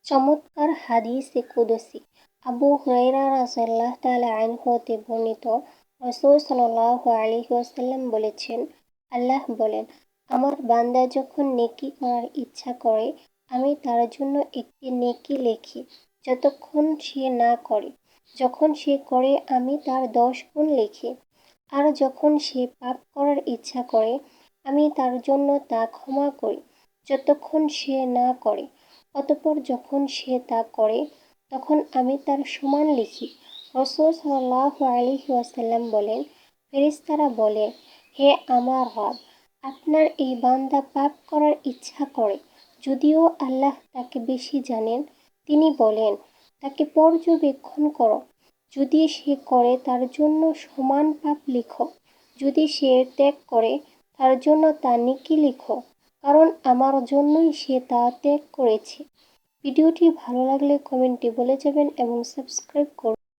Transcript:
চমৎকার হাদিসে কুদসি। আবু হুরায়রা রাদিয়াল্লাহু তাআলা আনহু হতে বর্ণিত, রাসূল সাল্লাল্লাহু আলাইহি ওয়াসাল্লাম বলেছেন, আল্লাহ বলেন, আমার বান্দা যখন নেকি করার ইচ্ছা করে আমি তার জন্য একটি নেকি লিখি যতক্ষণ সে না করে। যখন সে করে আমি তার 10 গুণ লিখি। আর যখন সে পাপ করার ইচ্ছা করে আমি তার জন্য তা ক্ষমা করি যতক্ষণ সে না করে। অতঃপর যখন সে তা করে তখন আমি তার সমান লিখি। রাসূল সাল্লাল্লাহু আলাইহি ওয়াসাল্লাম বলেন, ফেরেশতারা বলে, হে আমার রব, আপনার এই বান্দা পাপ করার ইচ্ছা করে, যদিও আল্লাহ তাকে বেশি জানেন। তিনি বলেন, তাকে পর্যবেক্ষণ করো। যদি সে করে তার জন্য সমান পাপ লিখো। যদি সে ত্যাগ করে তার জন্য তা নেকি লিখো, কারণ আমার জন্যই সে তা ত্যাগ করেছে। ভিডিওটি ভালো লাগলে কমেন্টে বলে যাবেন এবং সাবস্ক্রাইব করুন।